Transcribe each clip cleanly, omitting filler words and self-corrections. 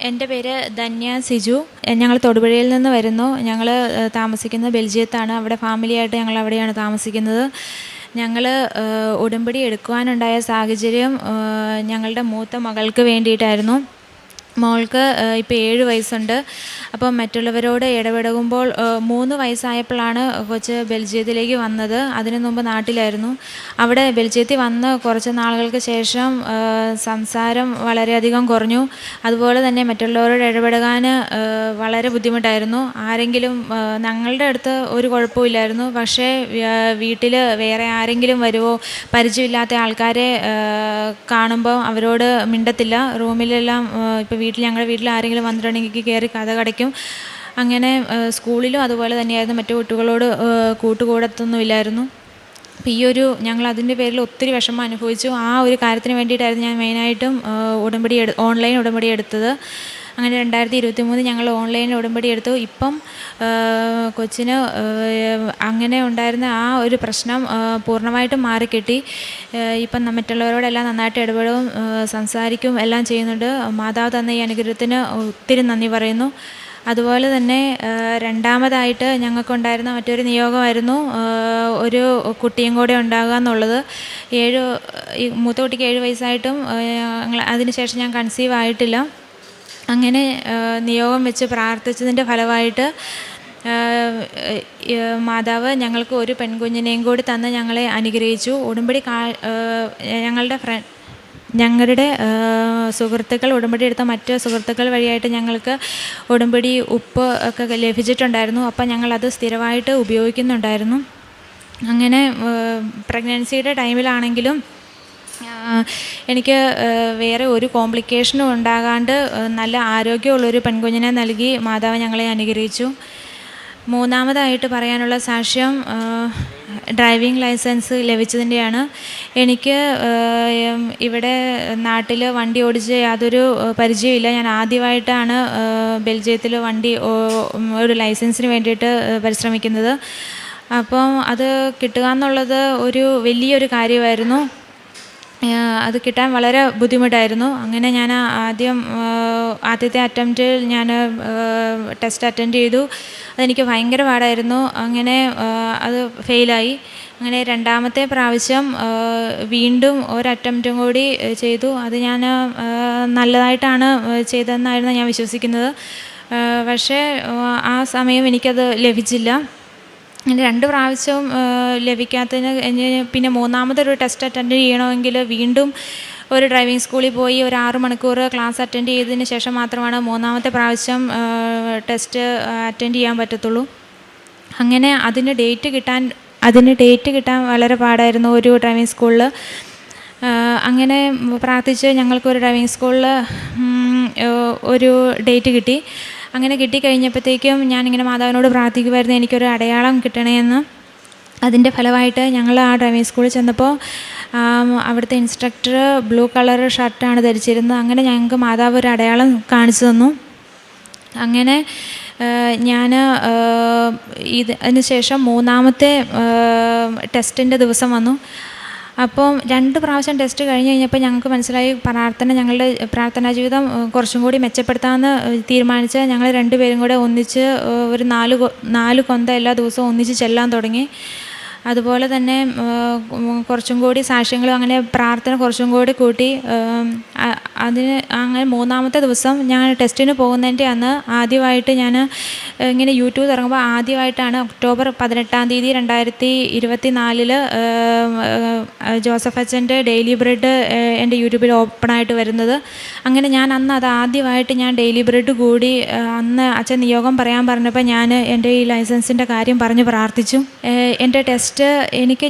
എൻ്റെ പേര് ധന്യ സിജു. ഞങ്ങൾ തൊടുപുഴയിൽ നിന്ന് വരുന്നു. ഞങ്ങൾ താമസിക്കുന്നത് ബെൽജിയത്താണ്. അവിടെ ഫാമിലിയായിട്ട് ഞങ്ങൾ അവിടെയാണ് താമസിക്കുന്നത്. ഞങ്ങൾ ഉടമ്പടി എടുക്കുവാനുണ്ടായ സാഹചര്യം ഞങ്ങളുടെ മൂത്ത മകൾക്ക് വേണ്ടിയിട്ടായിരുന്നു. മോൾക്ക് ഇപ്പോൾ 7 വയസ്സുണ്ട്. അപ്പം മറ്റുള്ളവരോട് ഇടപെടുമ്പോൾ 3 വയസ്സായപ്പോഴാണ് കൊച്ച് ബെൽജിയത്തിലേക്ക് വന്നത്. അതിനു മുമ്പ് നാട്ടിലായിരുന്നു. അവിടെ ബെൽജിയത്തിൽ വന്ന് കുറച്ച് നാളുകൾക്ക് ശേഷം സംസാരം വളരെയധികം കുറഞ്ഞു. അതുപോലെ തന്നെ മറ്റുള്ളവരോട് ഇടപെടാൻ വളരെ ബുദ്ധിമുട്ടായിരുന്നു. ആരെങ്കിലും ഞങ്ങളുടെ അടുത്ത് ഒരു കുഴപ്പമില്ലായിരുന്നു. പക്ഷേ വീട്ടിൽ വേറെ ആരെങ്കിലും വരുമോ, പരിചയമില്ലാത്ത ആൾക്കാരെ കാണുമ്പോൾ അവരോട് മിണ്ടത്തില്ല. റൂമിലെല്ലാം ഇപ്പോൾ ഞങ്ങളുടെ വീട്ടിൽ ആരെങ്കിലും വന്നിട്ടുണ്ടെങ്കിൽ കയറി കതക് അടയ്ക്കും. അങ്ങനെ സ്കൂളിലും അതുപോലെ തന്നെയായിരുന്നു. മറ്റു കുട്ടികളോട് കൂട്ടുകൂടത്തൊന്നുമില്ലായിരുന്നു. അപ്പോൾ ഞങ്ങൾ അതിൻ്റെ പേരിൽ ഒത്തിരി വിഷമം അനുഭവിച്ചു. ആ ഒരു കാര്യത്തിന് വേണ്ടിയിട്ടായിരുന്നു ഞാൻ മെയിനായിട്ടും ഓൺലൈൻ ഉടമ്പടി എടുത്തത്. അങ്ങനെ 2023 ഞങ്ങൾ ഓൺലൈനിൽ ഉടമ്പടി എടുത്തു. ഇപ്പം കൊച്ചിന് അങ്ങനെ ഉണ്ടായിരുന്ന ആ ഒരു പ്രശ്നം പൂർണ്ണമായിട്ടും മാറിക്കിട്ടി. ഇപ്പം മറ്റുള്ളവരോടെല്ലാം നന്നായിട്ട് ഇടപെടും, സംസാരിക്കും, എല്ലാം ചെയ്യുന്നുണ്ട്. മാതാവ് തന്ന ഈ അനുഗ്രഹത്തിന് ഒത്തിരി നന്ദി പറയുന്നു. അതുപോലെ തന്നെ രണ്ടാമതായിട്ട് ഞങ്ങൾക്കുണ്ടായിരുന്ന മറ്റൊരു നിയോഗമായിരുന്നു ഒരു കുട്ടിയും കൂടെ ഉണ്ടാകുക എന്നുള്ളത്. മൂത്ത കുട്ടിക്ക് 7 വയസ്സായിട്ടും അതിനുശേഷം ഞാൻ കൺസീവ് ആയിട്ടില്ല. അങ്ങനെ നിയോഗം വെച്ച് പ്രാർത്ഥിച്ചതിൻ്റെ ഫലമായിട്ട് മാതാവ് ഞങ്ങൾക്ക് ഒരു പെൺകുഞ്ഞിനെയും കൂടി തന്ന് ഞങ്ങളെ അനുഗ്രഹിച്ചു. ഉടമ്പടി ഞങ്ങളുടെ സുഹൃത്തുക്കൾ, ഉടമ്പടി എടുത്ത മറ്റ് സുഹൃത്തുക്കൾ വഴിയായിട്ട് ഞങ്ങൾക്ക് ഉടമ്പടി ഉപ്പ് ഒക്കെ ലഭിച്ചിട്ടുണ്ടായിരുന്നു. അപ്പം ഞങ്ങളത് സ്ഥിരമായിട്ട് ഉപയോഗിക്കുന്നുണ്ടായിരുന്നു. അങ്ങനെ പ്രഗ്നൻസിയുടെ ടൈമിലാണെങ്കിലും എനിക്ക് വേറെ ഒരു കോംപ്ലിക്കേഷനും ഉണ്ടാകാണ്ട് നല്ല ആരോഗ്യമുള്ളൊരു പെൺകുഞ്ഞിനെ നൽകി മാതാവ് ഞങ്ങളെ അനുഗ്രഹിച്ചു. മൂന്നാമതായിട്ട് പറയാനുള്ള സാക്ഷ്യം ഡ്രൈവിംഗ് ലൈസൻസ് ലഭിച്ചതിൻ്റെയാണ്. എനിക്ക് ഇവിടെ നാട്ടിൽ വണ്ടി ഓടിച്ച് യാതൊരു പരിചയമില്ല. ഞാൻ ആദ്യമായിട്ടാണ് ബെൽജിയത്തിൽ ഒരു ലൈസൻസിന് വേണ്ടിയിട്ട് പരിശ്രമിക്കുന്നത്. അപ്പം അത് കിട്ടുക എന്നുള്ളത് ഒരു വലിയൊരു കാര്യമായിരുന്നു. അത് കിട്ടാൻ വളരെ ബുദ്ധിമുട്ടായിരുന്നു. അങ്ങനെ ഞാൻ ആദ്യത്തെ അറ്റംപ്റ്റിൽ ഞാൻ ടെസ്റ്റ് അറ്റൻഡ് ചെയ്തു. അതെനിക്ക് ഭയങ്കര പാടായിരുന്നു. അങ്ങനെ അത് ഫെയിലായി. അങ്ങനെ രണ്ടാമത്തെ പ്രാവശ്യം വീണ്ടും ഒരു അറ്റംപ്റ്റും കൂടി ചെയ്തു. അത് ഞാൻ നല്ലതായിട്ടാണ് ചെയ്തതെന്നായിരുന്നു ഞാൻ വിശ്വസിക്കുന്നത്. പക്ഷേ ആ സമയം എനിക്കത് ലഭിച്ചില്ല. 2 പ്രാവശ്യവും ലഭിക്കാത്തതിന് പിന്നെ മൂന്നാമതൊരു ടെസ്റ്റ് അറ്റൻഡ് ചെയ്യണമെങ്കിൽ വീണ്ടും ഒരു ഡ്രൈവിംഗ് സ്കൂളിൽ പോയി ഒരു 6 മണിക്കൂർ ക്ലാസ് അറ്റൻഡ് ചെയ്തതിന് ശേഷം മാത്രമാണ് മൂന്നാമത്തെ പ്രാവശ്യം ടെസ്റ്റ് അറ്റൻഡ് ചെയ്യാൻ പറ്റത്തുള്ളൂ. അങ്ങനെ അതിന് ഡേറ്റ് കിട്ടാൻ വളരെ പാടായിരുന്നു ഒരു ഡ്രൈവിംഗ് സ്കൂളിൽ. അങ്ങനെ പ്രാർത്ഥിച്ച് ഞങ്ങൾക്കൊരു ഡ്രൈവിംഗ് സ്കൂളിൽ ഒരു ഡേറ്റ് കിട്ടി. അങ്ങനെ കിട്ടിക്കഴിഞ്ഞപ്പോഴത്തേക്കും ഞാനിങ്ങനെ മാതാവിനോട് പ്രാർത്ഥിക്കുമായിരുന്നു, എനിക്കൊരു അടയാളം കിട്ടണമെന്ന്. അതിൻ്റെ ഫലമായിട്ട് ഞങ്ങൾ ആ ഡ്രൈവിംഗ് സ്കൂളിൽ ചെന്നപ്പോൾ അവിടുത്തെ ഇൻസ്ട്രക്ടർ ബ്ലൂ കളർ ഷർട്ടാണ് ധരിച്ചിരുന്നത്. അങ്ങനെ ഞങ്ങൾക്ക് മാതാവ് ഒരു അടയാളം കാണിച്ചു തന്നു. അങ്ങനെ ഞാൻ അതിന് ശേഷം മൂന്നാമത്തെ ടെസ്റ്റിൻ്റെ ദിവസം വന്നു. അപ്പം 2 പ്രാവശ്യം ടെസ്റ്റ് കഴിഞ്ഞപ്പോൾ ഞങ്ങൾക്ക് മനസ്സിലായി ഞങ്ങളുടെ പ്രാർത്ഥനാ ജീവിതം കുറച്ചും കൂടി മെച്ചപ്പെടുത്താമെന്ന് തീരുമാനിച്ച് ഞങ്ങൾ 2 പേരും കൂടെ ഒന്നിച്ച് ഒരു 4 കൊന്ത എല്ലാ ദിവസവും ഒന്നിച്ച് ചെല്ലാൻ തുടങ്ങി. അതുപോലെ തന്നെ കുറച്ചും കൂടി സാക്ഷ്യങ്ങളും അങ്ങനെ പ്രാർത്ഥന കുറച്ചും കൂടി കൂട്ടി. അങ്ങനെ മൂന്നാമത്തെ ദിവസം ഞാൻ ടെസ്റ്റിന് പോകുന്നതിൻ്റെ അന്ന് ആദ്യമായിട്ട് ഞാൻ ഇങ്ങനെ യൂട്യൂബ് തുറങ്ങുമ്പോൾ ആദ്യമായിട്ടാണ് ഒക്ടോബർ 18-ാം തീയതി 2024 ജോസഫ് അച്ഛൻ്റെ ഡെയിലി ബ്രെഡ് എൻ്റെ യൂട്യൂബിൽ ഓപ്പണായിട്ട് വരുന്നത്. അങ്ങനെ ഞാൻ അന്ന് അത് ആദ്യമായിട്ട് ഞാൻ ഡെയിലി ബ്രെഡ് കൂടി അന്ന് അച്ഛൻ നിയോഗം പറയാൻ പറഞ്ഞപ്പോൾ ഞാൻ എൻ്റെ ഈ ലൈസൻസിൻ്റെ കാര്യം പറഞ്ഞ് പ്രാർത്ഥിച്ചു. എൻ്റെ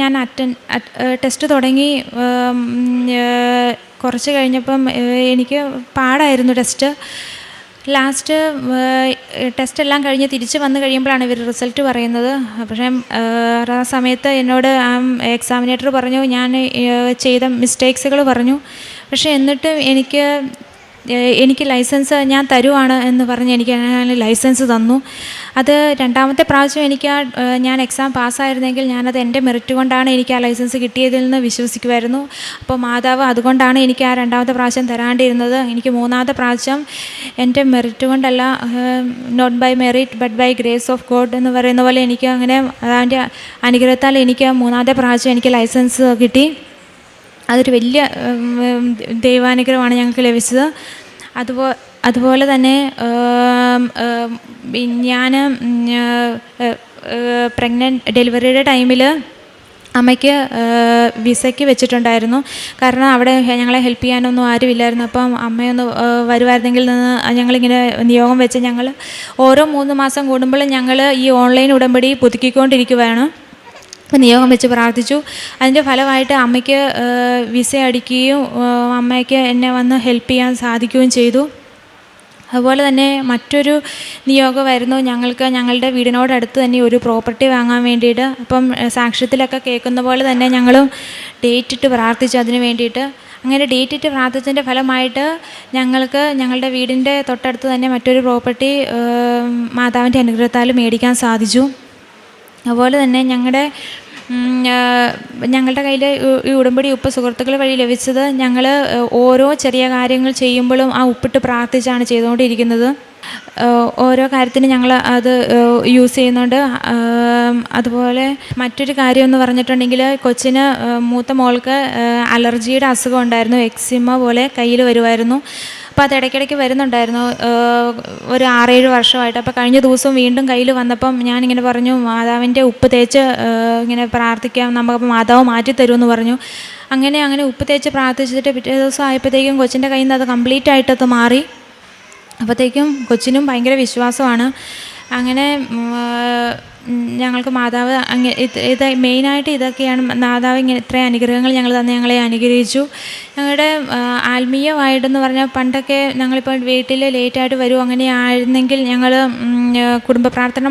ഞാൻ ടെസ്റ്റ് തുടങ്ങി കുറച്ച് കഴിഞ്ഞപ്പം എനിക്ക് പാടായിരുന്നു ടെസ്റ്റ്. ലാസ്റ്റ് ടെസ്റ്റ് എല്ലാം കഴിഞ്ഞ് തിരിച്ച് വന്നു കഴിയുമ്പോഴാണ് ഇവർ റിസൾട്ട് പറയുന്നത്. പക്ഷേ ആ സമയത്ത് എന്നോട് എക്സാമിനേറ്റർ പറഞ്ഞു, ഞാൻ ചെയ്ത മിസ്റ്റേക്സുകൾ പറഞ്ഞു. പക്ഷേ എന്നിട്ടും എനിക്ക് എനിക്ക് ലൈസൻസ് ഞാൻ തരുവാണ് എന്ന് പറഞ്ഞ് എനിക്ക് ലൈസൻസ് തന്നു. അത് രണ്ടാമത്തെ പ്രാവശ്യം എനിക്ക് ഞാൻ എക്സാം പാസ്സായിരുന്നെങ്കിൽ ഞാനത് എൻ്റെ മെറിറ്റ് കൊണ്ടാണ് എനിക്ക് ആ ലൈസൻസ് കിട്ടിയതിൽ നിന്ന് വിശ്വസിക്കുമായിരുന്നു. അപ്പോൾ മാതാവ് അതുകൊണ്ടാണ് എനിക്ക് ആ രണ്ടാമത്തെ പ്രാവശ്യം തരാണ്ടിരുന്നത്. എനിക്ക് മൂന്നാമത്തെ പ്രാവശ്യം എൻ്റെ മെറിറ്റ് കൊണ്ടല്ല, not by merit but by grace of God എന്ന് പറയുന്ന പോലെ എനിക്ക് അങ്ങനെ അതിൻ്റെ അനുഗ്രഹത്താൽ എനിക്ക് മൂന്നാമത്തെ പ്രാവശ്യം എനിക്ക് ലൈസൻസ് കിട്ടി. അതൊരു വലിയ ദൈവാനുഗ്രഹമാണ് ഞങ്ങൾക്ക് ലഭിച്ചത്. അതുപോലെ തന്നെ ഞാൻ ഡെലിവറിയുടെ ടൈമിൽ അമ്മയ്ക്ക് വിസയ്ക്ക് വെച്ചിട്ടുണ്ടായിരുന്നു. കാരണം അവിടെ ഞങ്ങളെ ഹെൽപ്പ് ചെയ്യാനൊന്നും ആരുമില്ലായിരുന്നു. അപ്പം അമ്മയൊന്ന് വരുമായിരുന്നെങ്കിൽ നിന്ന് ഞങ്ങളിങ്ങനെ നിയോഗം വെച്ച് ഞങ്ങൾ ഓരോ 3 മാസം കൂടുമ്പോഴും ഞങ്ങൾ ഈ ഓൺലൈൻ ഉടമ്പടി പുതുക്കിക്കൊണ്ടിരിക്കുകയാണ്. അപ്പം നിയോഗം വെച്ച് പ്രാർത്ഥിച്ചു. അതിൻ്റെ ഫലമായിട്ട് അമ്മയ്ക്ക് വിസ അടിക്കുകയും അമ്മയ്ക്ക് എന്നെ വന്ന് ഹെൽപ്പ് ചെയ്യാൻ സാധിക്കുകയും ചെയ്തു. അതുപോലെ തന്നെ മറ്റൊരു നിയോഗമായിരുന്നു ഞങ്ങൾക്ക് ഞങ്ങളുടെ വീടിനോടടുത്ത് തന്നെ ഒരു പ്രോപ്പർട്ടി വാങ്ങാൻ വേണ്ടിയിട്ട്. അപ്പം സാക്ഷ്യത്തിലൊക്കെ കേൾക്കുന്ന പോലെ തന്നെ ഞങ്ങളും ഡേറ്റ് ഇട്ട് പ്രാർത്ഥിച്ചു അതിന് വേണ്ടിയിട്ട്. അങ്ങനെ ഡേറ്റ് ഇട്ട് പ്രാർത്ഥിച്ചതിൻ്റെ ഫലമായിട്ട് ഞങ്ങൾക്ക് ഞങ്ങളുടെ വീടിൻ്റെ തൊട്ടടുത്ത് തന്നെ മറ്റൊരു പ്രോപ്പർട്ടി മാതാവിൻ്റെ അനുഗ്രഹത്താൽ മേടിക്കാൻ സാധിച്ചു. അതുപോലെ തന്നെ ഞങ്ങളുടെ കയ്യിൽ ഈ ഉടമ്പടി ഉപ്പ് സുഹൃത്തുക്കൾ വഴി ലഭിച്ചത് ഞങ്ങൾ ഓരോ ചെറിയ കാര്യങ്ങൾ ചെയ്യുമ്പോഴും ആ ഉപ്പിട്ട് പ്രാർത്ഥിച്ചാണ് ചെയ്തുകൊണ്ടിരിക്കുന്നത്. ഓരോ കാര്യത്തിന് ഞങ്ങൾ അത് യൂസ് ചെയ്യുന്നുണ്ട്. അതുപോലെ മറ്റൊരു കാര്യം എന്ന് പറഞ്ഞിട്ടുണ്ടെങ്കിൽ കൊച്ചിന് മൂത്ത മോൾക്ക് അലർജിയുടെ അസുഖം ഉണ്ടായിരുന്നു. എക്സിമ പോലെ കയ്യിൽ വരുമായിരുന്നു. അപ്പോൾ അത് ഇടയ്ക്കിടയ്ക്ക് വരുന്നുണ്ടായിരുന്നു ഒരു 6-7 വർഷമായിട്ട്. അപ്പോൾ കഴിഞ്ഞ ദിവസം വീണ്ടും കയ്യിൽ വന്നപ്പം ഞാനിങ്ങനെ പറഞ്ഞു, മാതാവിൻ്റെ ഉപ്പ് തേച്ച് ഇങ്ങനെ പ്രാർത്ഥിക്കാം, നമുക്ക് മാതാവ് മാറ്റിത്തരുമെന്ന് പറഞ്ഞു. അങ്ങനെ ഉപ്പ് തേച്ച് പ്രാർത്ഥിച്ചിട്ട് പിറ്റേ ദിവസം ആയപ്പോഴത്തേക്കും കൊച്ചിൻ്റെ കയ്യിൽ നിന്ന് അത് കംപ്ലീറ്റ് ആയിട്ടത് മാറി. അപ്പോഴത്തേക്കും കൊച്ചിനും ഭയങ്കര വിശ്വാസമാണ്. അങ്ങനെ ഞങ്ങൾക്ക് മാതാവ് ഇത് മെയിനായിട്ട് ഇതൊക്കെയാണ്. മാതാവ് ഇങ്ങനെ ഇത്രയും അനുഗ്രഹങ്ങൾ ഞങ്ങൾ തന്നെ ഞങ്ങളെ അനുഗ്രഹിച്ചു. ഞങ്ങളുടെ ആത്മീയമായിട്ടെന്ന് പറഞ്ഞാൽ പണ്ടൊക്കെ ഞങ്ങളിപ്പോൾ വീട്ടിൽ ലേറ്റായിട്ട് വരും അങ്ങനെ ആയിരുന്നെങ്കിൽ ഞങ്ങൾ കുടുംബ പ്രാർത്ഥന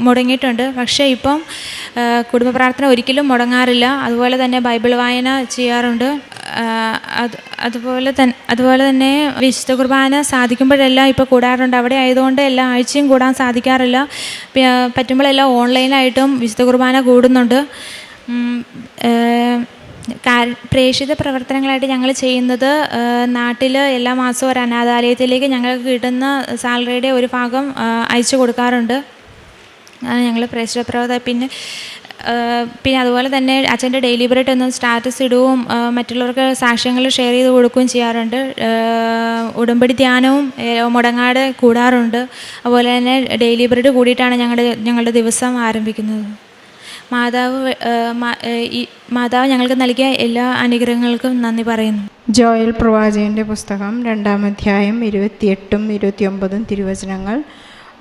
മുടങ്ങിയിട്ടുണ്ട്. പക്ഷേ ഇപ്പം കുടുംബ പ്രാർത്ഥന ഒരിക്കലും മുടങ്ങാറില്ല. അതുപോലെ തന്നെ ബൈബിൾ വായന ചെയ്യാറുണ്ട്. അതുപോലെ തന്നെ വിശുദ്ധ കുർബാന സാധിക്കുമ്പോഴെല്ലാം ഇപ്പോൾ കൂടാറുണ്ട്. അവിടെ ആയതുകൊണ്ട് എല്ലാ ആഴ്ചയും കൂടാൻ സാധിക്കാറില്ല. പറ്റുമ്പോഴെല്ലാം ഓൺലൈനായിട്ടും വിശുദ്ധ കുർബാന കൂടുന്നുണ്ട്. പ്രേക്ഷിത പ്രവർത്തനങ്ങളായിട്ട് ഞങ്ങൾ ചെയ്യുന്നത് നാട്ടിൽ എല്ലാ മാസവും ഒരു അനാഥാലയത്തിലേക്ക് ഞങ്ങൾക്ക് കിട്ടുന്ന സാലറിയുടെ ഒരു ഭാഗം അയച്ചു കൊടുക്കാറുണ്ട്. ഞങ്ങൾ പ്രേക്ഷിത പ്രവർത്തനം പിന്നെ അതുപോലെ തന്നെ അച്ഛൻ്റെ ഡെയിലി ബ്രെഡ് ഒന്ന് സ്റ്റാറ്റസ് ഇടുകയും മറ്റുള്ളവർക്ക് സാക്ഷ്യങ്ങൾ ഷെയർ ചെയ്ത് കൊടുക്കുകയും ചെയ്യാറുണ്ട്. ഉടമ്പടി ധ്യാനവും മുടങ്ങാതെ കൂടാറുണ്ട്. അതുപോലെ തന്നെ ഡെയിലി ബ്രെഡ് കൂടിയിട്ടാണ് ഞങ്ങളുടെ ദിവസം ആരംഭിക്കുന്നത്. മാതാവ് ഞങ്ങൾക്ക് നൽകിയ എല്ലാ അനുഗ്രഹങ്ങൾക്കും നന്ദി പറയുന്നു. ജോയൽ പ്രവാചകൻ്റെ പുസ്തകം 2-ാം അധ്യായം 28-ഉം 29-ഉം തിരുവചനങ്ങൾ.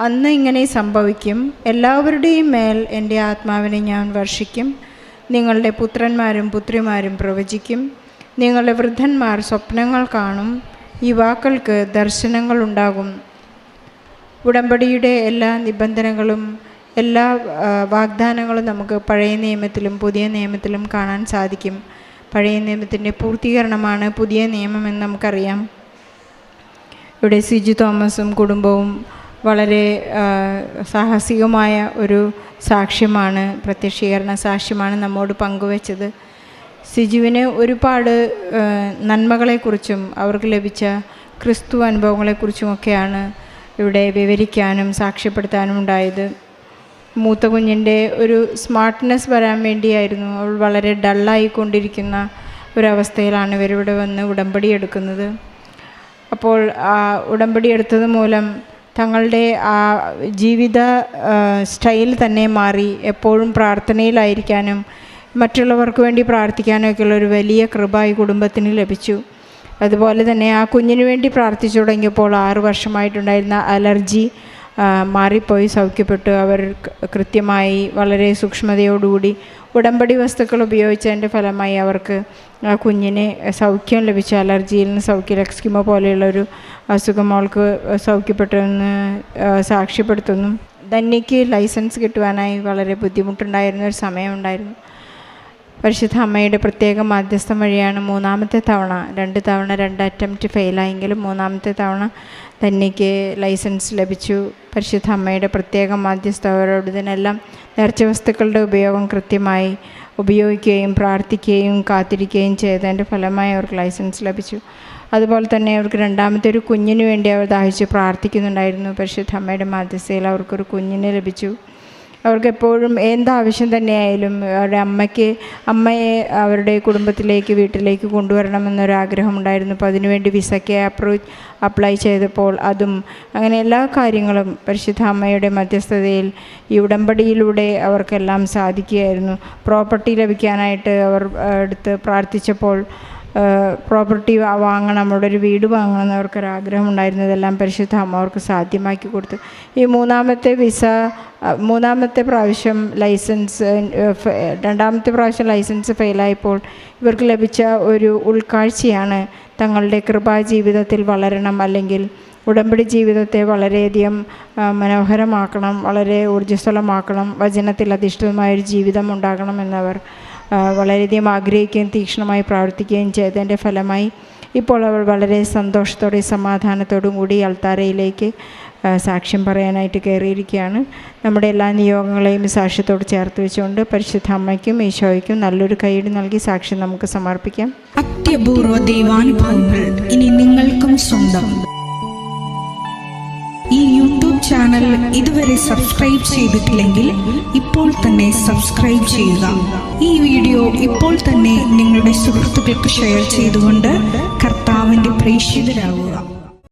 അന്ന് ഇങ്ങനെ സംഭവിക്കും, എല്ലാവരുടെയും മേൽ എൻ്റെ ആത്മാവിനെ ഞാൻ വർഷിക്കും. നിങ്ങളുടെ പുത്രന്മാരും പുത്രിമാരും പ്രവചിക്കും, നിങ്ങളുടെ വൃദ്ധന്മാർ സ്വപ്നങ്ങൾ കാണും, യുവാക്കൾക്ക് ദർശനങ്ങളുണ്ടാകും. ഉടമ്പടിയുടെ എല്ലാ നിബന്ധനകളും എല്ലാ വാഗ്ദാനങ്ങളും നമുക്ക് പഴയ നിയമത്തിലും പുതിയ നിയമത്തിലും കാണാൻ സാധിക്കും. പഴയ നിയമത്തിൻ്റെ പൂർത്തീകരണമാണ് പുതിയ നിയമമെന്ന് നമുക്കറിയാം. ഇവിടെ സിജു തോമസും കുടുംബവും വളരെ സാഹസികമായ ഒരു സാക്ഷ്യമാണ്, പ്രത്യക്ഷീകരണ സാക്ഷ്യമാണ് നമ്മോട് പങ്കുവച്ചത്. സിജുവിന് ഒരുപാട് നന്മകളെക്കുറിച്ചും അവർക്ക് ലഭിച്ച ക്രിസ്തു അനുഭവങ്ങളെക്കുറിച്ചുമൊക്കെയാണ് ഇവിടെ വിവരിക്കാനും സാക്ഷ്യപ്പെടുത്താനും ഉണ്ടായത്. മൂത്ത കുഞ്ഞിൻ്റെ ഒരു സ്മാർട്ട്നെസ് വരാൻ വേണ്ടിയായിരുന്നു. അവൾ വളരെ ഡള്ളായിക്കൊണ്ടിരിക്കുന്ന ഒരവസ്ഥയിലാണ് ഇവരിവിടെ വന്ന് ഉടമ്പടി എടുക്കുന്നത്. അപ്പോൾ ആ ഉടമ്പടി എടുത്തത് മൂലം തങ്ങളുടെ ആ ജീവിത സ്റ്റൈൽ തന്നെ മാറി. എപ്പോഴും പ്രാർത്ഥനയിലായിരിക്കാനും മറ്റുള്ളവർക്ക് വേണ്ടി പ്രാർത്ഥിക്കാനും ഒക്കെയുള്ള ഒരു വലിയ കൃപ ഈ കുടുംബത്തിന് ലഭിച്ചു. അതുപോലെ തന്നെ ആ കുഞ്ഞിന് വേണ്ടി പ്രാർത്ഥിച്ചു തുടങ്ങിയപ്പോൾ 6 വർഷമായിട്ടുണ്ടായിരുന്ന അലർജി മാറിപ്പോയി, സൗഖ്യപ്പെട്ടു. അവർ കൃത്യമായി വളരെ സൂക്ഷ്മതയോടുകൂടി ഉടമ്പടി വസ്തുക്കൾ ഉപയോഗിച്ചതിൻ്റെ ഫലമായി അവർക്ക് ആ കുഞ്ഞിനെ സൗഖ്യം ലഭിച്ചു. അലർജിയിൽ നിന്ന് സൗഖ്യം, എക്സ്കിമോ പോലെയുള്ളൊരു അസുഖം അവൾക്ക് സൗഖ്യപ്പെട്ടെന്ന് സാക്ഷ്യപ്പെടുത്തുന്നു. ധന്യയ്ക്ക് ലൈസൻസ് കിട്ടുവാനായി വളരെ ബുദ്ധിമുട്ടുണ്ടായിരുന്ന ഒരു സമയമുണ്ടായിരുന്നു. പരിശുദ്ധ അമ്മയുടെ പ്രത്യേക മാധ്യസ്ഥം വഴിയാണ് മൂന്നാമത്തെ തവണ 2 തവണ 2 അറ്റംപ്റ്റ് ഫെയിലായെങ്കിലും മൂന്നാമത്തെ തവണ ധന്യയ്ക്ക് ലൈസൻസ് ലഭിച്ചു. പരിശുദ്ധ അമ്മയുടെ പ്രത്യേക മാധ്യസ്ഥരോട് ഇതിനെല്ലാം നേർച്ച വസ്തുക്കളുടെ ഉപയോഗം കൃത്യമായി ഉപയോഗിക്കുകയും പ്രാർത്ഥിക്കുകയും കാത്തിരിക്കുകയും ചെയ്തതിൻ്റെ ഫലമായി അവർക്ക് ലൈസൻസ് ലഭിച്ചു. അതുപോലെ തന്നെ അവർക്ക് രണ്ടാമത്തെ ഒരു കുഞ്ഞിന് വേണ്ടി അവർ ദാഹിച്ച് പ്രാർത്ഥിക്കുന്നുണ്ടായിരുന്നു. പരിശുദ്ധ അമ്മയുടെ മാധ്യസ്ഥയിൽ അവർക്കൊരു കുഞ്ഞിനെ ലഭിച്ചു. അവർക്ക് എപ്പോഴും എന്താവശ്യം തന്നെയായാലും അവരുടെ അമ്മയെ അവരുടെ കുടുംബത്തിലേക്ക് വീട്ടിലേക്ക് കൊണ്ടുവരണമെന്നൊരാഗ്രഹമുണ്ടായിരുന്നു. അപ്പോൾ അതിനുവേണ്ടി വിസയ്ക്ക് അപ്ലൈ ചെയ്തപ്പോൾ അതും അങ്ങനെ എല്ലാ കാര്യങ്ങളും പരിശുദ്ധ അമ്മയുടെ മധ്യസ്ഥതയിൽ ഈ ഉടമ്പടിയിലൂടെ അവർക്കെല്ലാം സാധിക്കുകയായിരുന്നു. പ്രോപ്പർട്ടി ലഭിക്കാനായിട്ട് അവർ അടുത്ത് പ്രാർത്ഥിച്ചപ്പോൾ പ്രോപ്പർട്ടി വാങ്ങണം, അവിടെ ഒരു വീട് വാങ്ങണം എന്നവർക്കൊരാഗ്രഹം ഉണ്ടായിരുന്നതെല്ലാം പരിശുദ്ധ അമ്മ അവർക്ക് സാധ്യമാക്കി കൊടുത്തു. ഈ മൂന്നാമത്തെ പ്രാവശ്യം രണ്ടാമത്തെ പ്രാവശ്യം ലൈസൻസ് ഫെയിലായപ്പോൾ ഇവർക്ക് ലഭിച്ച ഒരു ഉൾക്കാഴ്ചയാണ് തങ്ങളുടെ കൃപാജീവിതത്തിൽ വളരണം, അല്ലെങ്കിൽ ഉടമ്പടി ജീവിതത്തെ വളരെയധികം മനോഹരമാക്കണം, വളരെ ഊർജ്ജസ്വലമാക്കണം, വചനത്തിൽ അധിഷ്ഠിതമായൊരു ജീവിതം ഉണ്ടാകണമെന്നവർ വളരെയധികം ആഗ്രഹിക്കുകയും തീക്ഷ്ണമായി പ്രവർത്തിക്കുകയും ചെയ്തതിൻ്റെ ഫലമായി ഇപ്പോൾ അവൾ വളരെ സന്തോഷത്തോടെയും സമാധാനത്തോടും കൂടി അൾത്താരയിലേക്ക് സാക്ഷ്യം പറയാനായിട്ട് കയറിയിരിക്കുകയാണ്. നമ്മുടെ എല്ലാ നിയോഗങ്ങളെയും സാക്ഷ്യത്തോട് ചേർത്ത് വെച്ചുകൊണ്ട് പരിശുദ്ധ അമ്മയ്ക്കും ഈശോയ്ക്കും നല്ലൊരു കൈയ്യടി നൽകി സാക്ഷ്യം നമുക്ക് സമർപ്പിക്കാം. അത്യപൂർവ ദൈവാനുഭവങ്ങൾ ഇനി നിങ്ങൾക്കും സ്വന്തം. ഈ യൂട്യൂബ് ചാനൽ ഇതുവരെ സബ്സ്ക്രൈബ് ചെയ്തിട്ടില്ലെങ്കിൽ ഇപ്പോൾ തന്നെ സബ്സ്ക്രൈബ് ചെയ്യുക. ഈ വീഡിയോ ഇപ്പോൾ തന്നെ നിങ്ങളുടെ സുഹൃത്തുക്കൾക്ക് ഷെയർ ചെയ്തുകൊണ്ട് കർത്താവിൻ്റെ പ്രേക്ഷിതരാകുക.